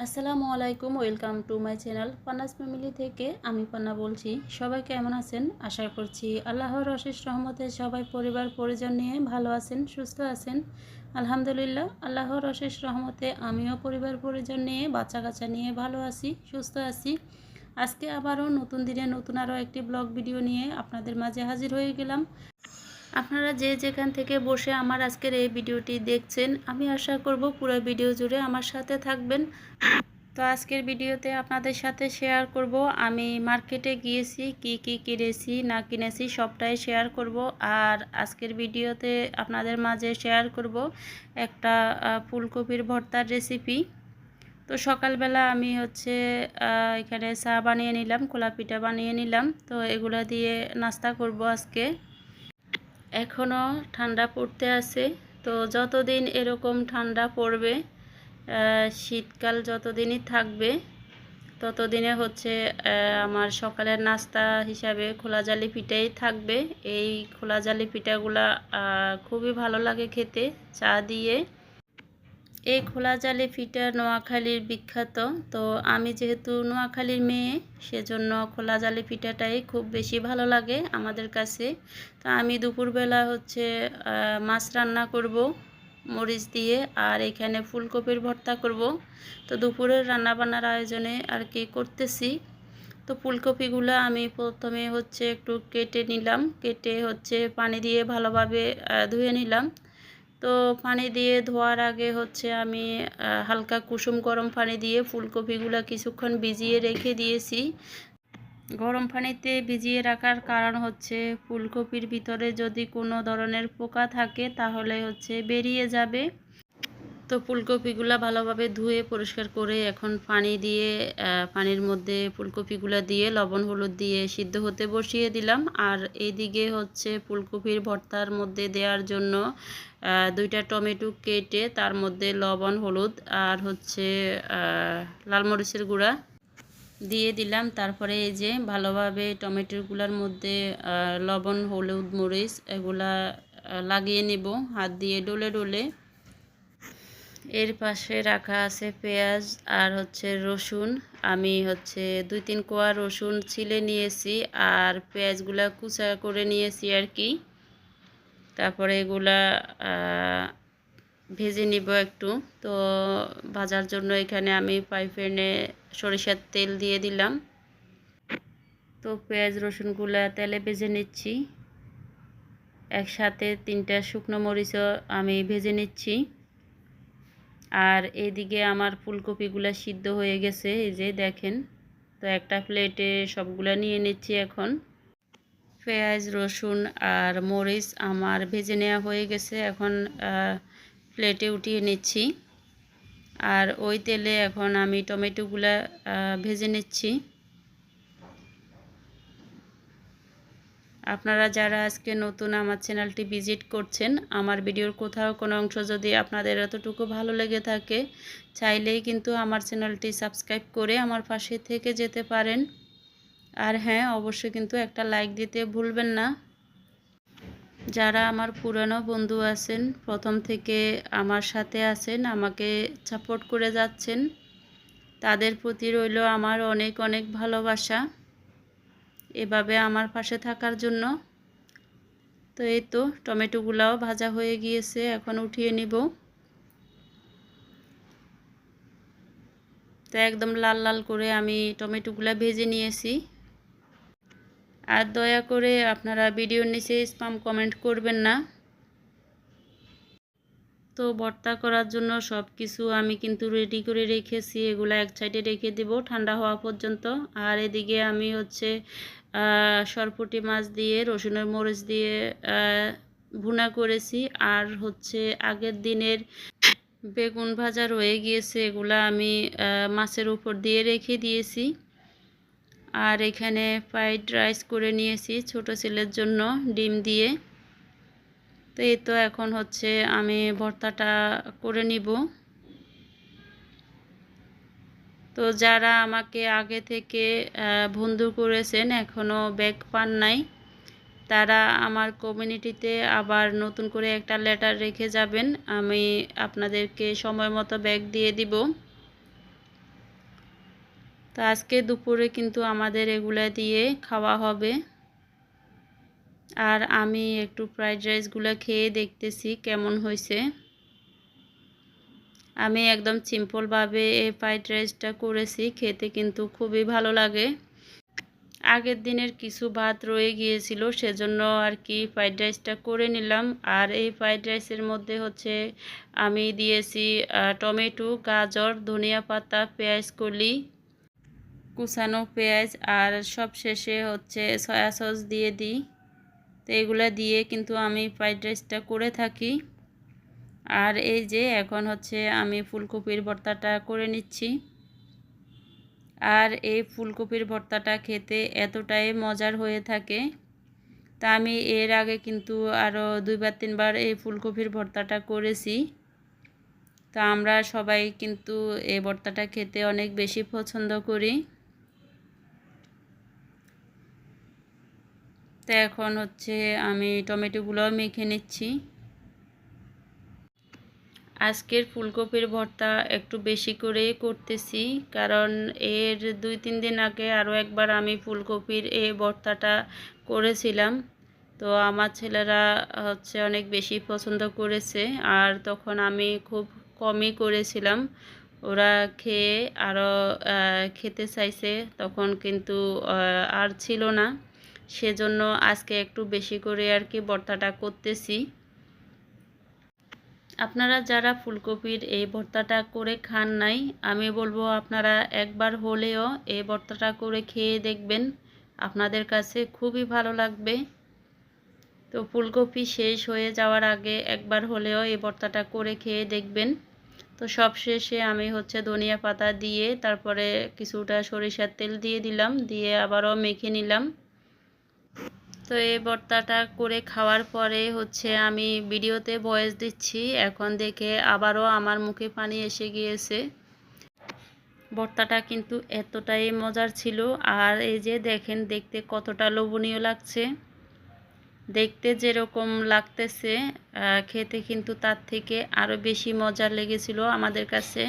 আসসালামু আলাইকুম, welcome to my channel Panna's family থেকে আমি পান্না বলছি। সবাই কেমন আছেন? আশা করছি আল্লাহর অশেষ রহমতে সবাই পরিবার পরিজন নিয়ে ভালো আছেন, সুস্থ আছেন। আলহামদুলিল্লাহ, আল্লাহর অশেষ রহমতে আমিও পরিবার পরিজন নিয়ে বাচ্চা কাচ্চা নিয়ে ভালো আছি, সুস্থ আছি। আজকে আবারও নতুন দিনে নতুন আরও একটি ব্লগ ভিডিও নিয়ে আপনাদের মাঝে হাজির হয়ে গেলাম। আপনারা যে যেখান থেকে বসে আমার আজকের এই ভিডিওটি দেখছেন, আমি আশা করব পুরো ভিডিও জুড়ে আমার সাথে থাকবেন। তো আজকের ভিডিওতে আপনাদের সাথে শেয়ার করব আমি মার্কেটে গিয়েছি, কি কি কিনেছি না কিনেছি সবটাই শেয়ার করব। আর আজকের ভিডিওতে আপনাদের মাঝে শেয়ার করব একটা ফুলকপির ভর্তার রেসিপি। তো সকালবেলা আমি এখানে চা বানিয়ে নিলাম, খোলা পিঠা বানিয়ে নিলাম। তো এগুলা দিয়ে নাস্তা করব আজকে। এখনও ঠান্ডা পড়তে আছে, তো যতদিন এরকম ঠান্ডা পড়বে, শীতকাল যতদিনই থাকবে ততদিনে আমার সকালের নাস্তা হিসাবে খোলা জালি পিঠাই থাকবে। এই খোলা জালি পিঠাগুলা খুবই ভালো লাগে খেতে চা দিয়ে। এই খোলা জালি পিঠা নোয়াখালীর বিখ্যাত। তো আমি যেহেতু নোয়াখালীর মেয়ে, সেজন্য খোলা জালি পিঠাটাই খুব বেশি ভালো লাগে আমাদের কাছে। তো আমি দুপুরবেলা মাছ রান্না করব মরিচ দিয়ে, আর এখানে ফুলকপির ভর্তা করব। তো দুপুরের রান্নাবান্নার আয়োজনে আর কি করতেছি। তো ফুলকপিগুলো আমি প্রথমে একটু কেটে নিলাম, কেটে পানি দিয়ে ভালোভাবে ধুয়ে নিলাম। তো পানি দিয়ে ধোয়ার আগে আমি হালকা কুসুম গরম পানি দিয়ে ফুলকপিগুলো কিছুক্ষণ ভিজিয়ে রেখে দিয়েছি। গরম পানিতে ভিজিয়ে রাখার কারণ ফুলকপির ভিতরে যদি কোনো ধরনের পোকা থাকে তাহলে বেরিয়ে যাবে। তো ফুলকপিগুলো ভালোভাবে ধুয়ে পরিষ্কার করে এখন পানির মধ্যে ফুলকপিগুলো দিয়ে লবণ হলুদ দিয়ে সিদ্ধ হতে বসিয়ে দিলাম। আর এইদিকে ফুলকপির ভর্তার মধ্যে দেওয়ার জন্য 2টা টমেটো কেটে তার মধ্যে লবণ হলুদ আর লাল মরিচের গুঁড়া দিয়ে দিলাম। তারপরে এই যে ভালোভাবে টমেটোগুলোর মধ্যে লবণ হলুদ মরিচ এগুলা লাগিয়ে নেব হাত দিয়ে ডলে ডলে। এর পাশে রাখা আছে পেঁয়াজ আর রসুন। আমি 2-3 কোয়া রসুন ছিলে নিয়েছি আর পেঁয়াজগুলা কুচা করে নিয়েছি আর কি। তারপরে এগুলা ভেজে নিব একটু। তো ভাজার জন্য এখানে আমি ফ্রাই প্যানে সরিষার তেল দিয়ে দিলাম। তো পেঁয়াজ রসুনগুলা তেলে ভেজে নিচ্ছি। একসাথে 3টা শুকনো মরিচও আমি ভেজে নিচ্ছি। আর এদিকে আমার ফুলকপিগুলা সিদ্ধ হয়ে গেছে, এই যে দেখেন। তো একটা প্লেটে সবগুলা নিয়ে নিচ্ছি এখন। পেঁয়াজ রসুন আর মরিচ আমার ভেজে নেওয়া হয়ে গেছে, এখন প্লেটে উঠিয়ে নিচ্ছি। আর ওই তেলে এখন আমি টমেটোগুলা ভেজে নিচ্ছি। আপনারা যারা আজকে নতুন আমার চ্যানেলটি ভিজিট করছেন, আমার ভিডিওর কোথাও কোনো অংশ যদি আপনাদের এতটুকু ভালো লেগে থাকে, চাইলেই কিন্তু আমার চ্যানেলটি সাবস্ক্রাইব করে আমার পাশে থেকে যেতে পারেন। আর হ্যাঁ, অবশ্যই কিন্তু একটা লাইক দিতে ভুলবেন না। যারা আমার পুরানো বন্ধু আছেন, প্রথম থেকে আমার সাথে আছেন, আমাকে সাপোর্ট করে যাচ্ছেন, তাদের প্রতি রইল আমার অনেক অনেক ভালোবাসা, এভাবে আমার পাশে থাকার জন্য। তো এই তো টমেটোগুলাও ভাজা হয়ে গিয়েছে, এখন উঠিয়ে নিব। তো একদম লাল লাল করে আমি টমেটোগুলা ভেজে নিয়েছি। আর দয়া করে আপনারা ভিডিওর নিচে স্প্যাম কমেন্ট করবেন না। তো ভর্তা করার জন্য সব কিছু আমি কিন্তু রেডি করে রেখেছি, এগুলো এক সাইডে রেখে দেব ঠান্ডা হওয়া পর্যন্ত। আর এদিকে আমি সরপুঁটি মাছ দিয়ে রসুনের মরিচ দিয়ে ভুনা করেছি। আর আগের দিনের বেগুন ভাজা রয়ে গিয়েছে, এগুলা আমি মাছের উপর দিয়ে রেখে দিয়েছি। আর এখানে ফ্রাইড রাইস করে নিয়েছি ছোট ছেলের জন্য ডিম দিয়ে। তো এই তো এখন আমি ভর্তাটা করে নিব। তো যারা আমাকে আগে থেকে বন্ধু করেছেন, এখনও ব্যাগ পান নাই, তারা আমার কমিউনিটিতে আবার নতুন করে একটা লেটার রেখে যাবেন, আমি আপনাদেরকে সময় মতো ব্যাগ দিয়ে দিব। তো আজকে দুপুরে কিন্তু আমাদের এগুলা দিয়ে খাওয়া হবে। আর আমি একটু ফ্রাইড রাইসগুলো খেয়ে দেখতেছি কেমন হয়েছে। আমি একদম সিম্পলভাবে এই ফ্রাইড রাইসটা করেছি, খেতে কিন্তু খুবই ভালো লাগে। আগের দিনের কিছু ভাত রয়ে গিয়েছিল, সেজন্য আর কি ফ্রাইড রাইসটা করে নিলাম। আর এই ফ্রাইড রাইসের মধ্যে হচ্ছে আমি দিয়েছি টমেটো, গাজর, ধনিয়া পাতা, পেঁয়াজ কলি, কুচানো পেঁয়াজ, আর সব শেষে হচ্ছে সয়া সস দিয়ে দিই। তো এগুলো দিয়ে কিন্তু আমি ফ্রাইড রাইসটা করে থাকি। আর এই যে এখন হচ্ছে আমি ফুলকপির ভর্তাটা করে নিচ্ছি। আর এই ফুলকপির ভর্তাটা খেতে এতটাই মজার হয়ে থাকে। তা আমি এর আগে কিন্তু আরও 2-3বার এই ফুলকপির ভর্তাটা করেছি। তা আমরা সবাই কিন্তু এই ভর্তাটা খেতে অনেক বেশি পছন্দ করি। তো এখন হচ্ছে আমি টমেটোগুলো মেখে নিচ্ছি। আজকের ফুলকপির ভর্তা একটু বেশি করে করতেছি, কারণ এর 2-3 দিন আগে আরও একবার আমি ফুলকপির এই ভর্তাটা করেছিলাম। তো আমার ছেলেরা হচ্ছে অনেক বেশি পছন্দ করেছে, আর তখন আমি খুব কমই করেছিলাম। ওরা খেয়ে আরও খেতে চাইছে, তখন কিন্তু আর ছিল না। সেজন্য আজকে একটু বেশি করে আর কি ভর্তাটা করতেছি। আপনারা যারা ফুলকপির এই ভর্তাটা করে খান নাই, আমি বলবো আপনারা একবার হলেও এই ভর্তাটা করে খেয়ে দেখবেন, আপনাদের কাছে খুবই ভালো লাগবে। তো ফুলকপি শেষ হয়ে যাওয়ার আগে একবার হলেও এই ভর্তাটা করে খেয়ে দেখবেন। তো সব শেষে আমি হচ্ছে ধনিয়া পাতা দিয়ে তারপরে কিছুটা সরিষার তেল দিয়ে দিলাম, দিয়ে আবারও মেখে নিলাম। তো এই ভর্তাটা করে খাওয়ার পরে হচ্ছে আমি ভিডিওতে ভয়েস দিচ্ছি, এখন দেখে আবারও আমার মুখে পানি এসে গিয়েছে। ভর্তাটা কিন্তু এতটাই মজার ছিল। আর এই যে দেখেন, দেখতে কতটা লোভনীয় লাগছে। দেখতে যেরকম লাগতেছে, খেতে কিন্তু তার থেকে আরও বেশি মজার লেগেছিল আমাদের কাছে।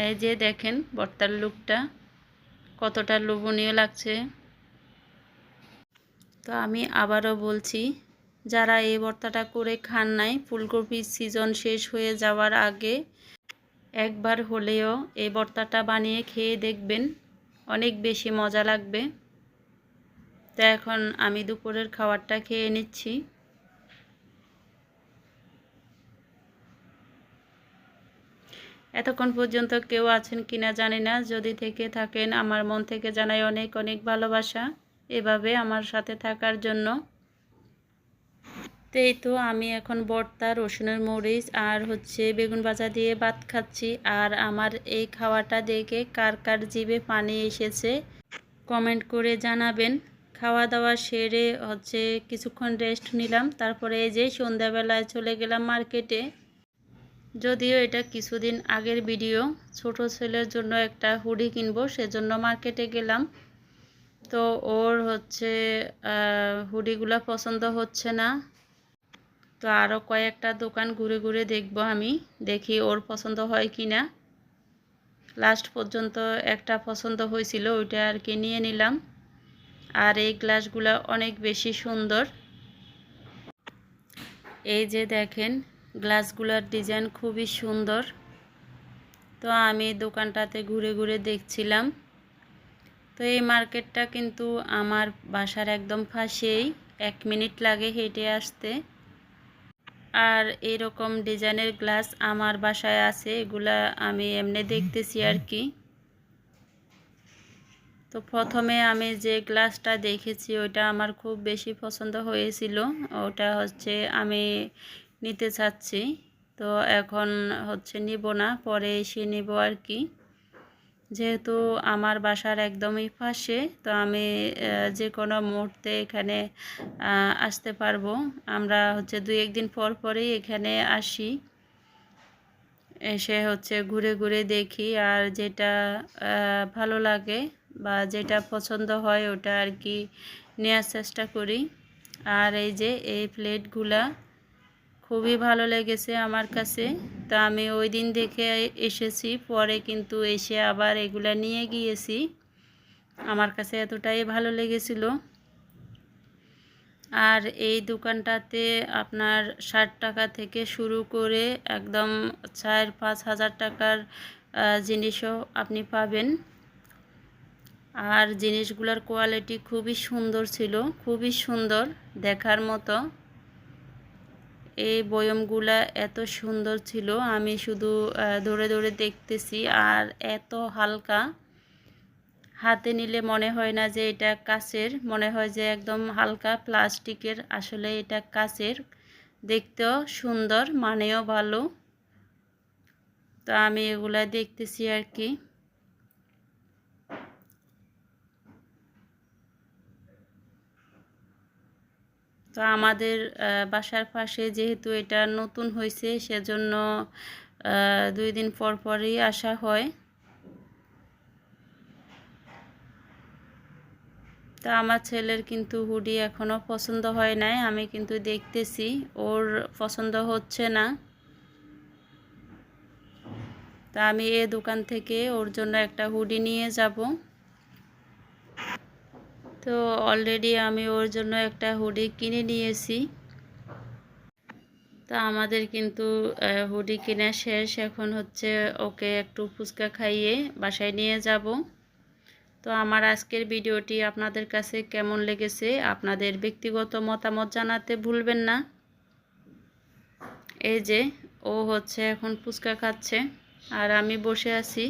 এই যে দেখেন ভর্তার লুকটা কতটা লোভনীয় লাগছে। তো আমি আবারও বলছি, যারা এই ভর্তাটা করে খান নাই, ফুলকপির সিজন শেষ হয়ে যাওয়ার আগে একবার হলেও এই ভর্তাটা বানিয়ে খেয়ে দেখবেন, অনেক বেশি মজা লাগবে। তো এখন আমি দুপুরের খাবারটা খেয়ে নিচ্ছি। এতক্ষণ পর্যন্ত কেউ আছেন কিনা জানি না, যদি থেকে থাকেন আমার মন থেকে জানাই অনেক অনেক ভালোবাসা এভাবে আমার সাথে থাকার জন্য। তো এই তো আমি এখন ভর্তা, রসুনের মরিচ আর হচ্ছে বেগুন ভাজা দিয়ে ভাত খাচ্ছি। আর আমার এই খাওয়াটা দেখে কার কার জিভে পানি এসেছে কমেন্ট করে জানাবেন। খাওয়া দাওয়া সেরে হচ্ছে কিছুক্ষণ রেস্ট নিলাম, তারপরে এই যে সন্ধ্যাবেলায় চলে গেলাম মার্কেটে। যদিও এটা কিছুদিন আগের ভিডিও, ছোট ছেলের জন্য একটা হুডি কিনবো, সেজন্য মার্কেটে গেলাম। তো ওর হচ্ছে হুডিগুলো পছন্দ হচ্ছে না। তো আরও কয়েকটা দোকান ঘুরে ঘুরে দেখব আমি, দেখি ওর পছন্দ হয় কি না। লাস্ট পর্যন্ত একটা পছন্দ হয়েছিল, ওইটা আর কি নিয়ে নিলাম। আর এই গ্লাসগুলো অনেক বেশি সুন্দর। এই যে দেখেন, গ্লাসগুলোর ডিজাইন খুবই সুন্দর। তো আমি দোকানটাতে ঘুরে ঘুরে দেখছিলাম। তো এই মার্কেটটা কিন্তু আমার বাসার একদম পাশেই, 1 মিনিট লাগে হেঁটে আসতে। আর এরকম ডিজাইনের গ্লাস আমার বাসায় আছে, এগুলা আমি এমনি দেখতেছি আর কি। তো প্রথমে আমি যে গ্লাসটা দেখেছি ওইটা আমার খুব বেশি পছন্দ হয়েছিল, ওটা হচ্ছে আমি নিতে চাচ্ছি। তো এখন হচ্ছে নিব না, পরে এসে নিব আর কি। যেহেতু আমার বাসার একদমই পাশে, তো আমি যে কোনো মুহূর্তে এখানে আসতে পারবো। আমরা হচ্ছে 2-1 দিন পর পরেই এখানে আসি, এসে হচ্ছে ঘুরে ঘুরে দেখি, আর যেটা ভালো লাগে বা যেটা পছন্দ হয় ওটা আর কি নেওয়ার চেষ্টা করি। আর এই যে এই প্লেটগুলা খুবই ভালো লেগেছে আমার কাছে। তো আমি ওই দিন দেখে এসেছি, পরে কিন্তু এসে আবার এগুলা নিয়ে গিয়েছি। আমার কাছে এতটাই ভালো লেগেছিল। আর এই দোকানটাতে আপনার 60 টাকা থেকে শুরু করে একদম 4-5 হাজার টাকার জিনিসও আপনি পাবেন। আর জিনিসগুলোর কোয়ালিটি খুবই সুন্দর ছিল, খুবই সুন্দর দেখার মতো। এই বয়মগুলা এত সুন্দর ছিল, আমি শুধু ধরে ধরে দেখতেছি। আর এত হালকা, হাতে নিলে মনে হয় না যে এটা কাচের, মনে হয় যে একদম হালকা প্লাস্টিকের। আসলে এটা কাচের, দেখতেও সুন্দর, মানেও ভালো। তো আমি এগুলা দেখতেছি আর কি। তো আমাদের বাসার পাশে যেহেতু এটা নতুন হয়েছে, সেজন্য 2 দিন পর পরই আসা হয়। তা আমার ছেলের কিন্তু হুডি এখনও পছন্দ হয় নাই, আমি কিন্তু দেখতেছি ওর পছন্দ হচ্ছে না। তা আমি এই দোকান থেকে ওর জন্য একটা হুডি নিয়ে যাব। তো অলরেডি আমি ওর জন্য একটা হুডি কিনে নিয়েছি। তা আমাদের কিন্তু হুডি কেনা শেষ, এখন হচ্ছে ওকে একটু ফুচকা খাইয়ে বাসায় নিয়ে যাব। তো আমার আজকের ভিডিওটি আপনাদের কাছে কেমন লেগেছে আপনাদের ব্যক্তিগত মতামত জানাতে ভুলবেন না। এই যে ও হচ্ছে এখন ফুচকা খাচ্ছে আর আমি বসে আছি।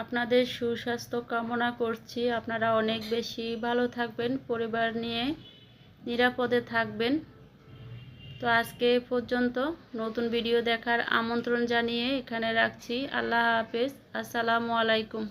আপনাদের সুস্বাস্থ্য কামনা করছি, আপনারা অনেক বেশি ভালো থাকবেন, পরিবার নিয়ে নিরাপদে থাকবেন। তো আজকে পর্যন্ত, নতুন ভিডিও দেখার আমন্ত্রণ জানিয়ে এখানে রাখছি। আল্লাহ হাফেজ, আসসালামু আলাইকুম।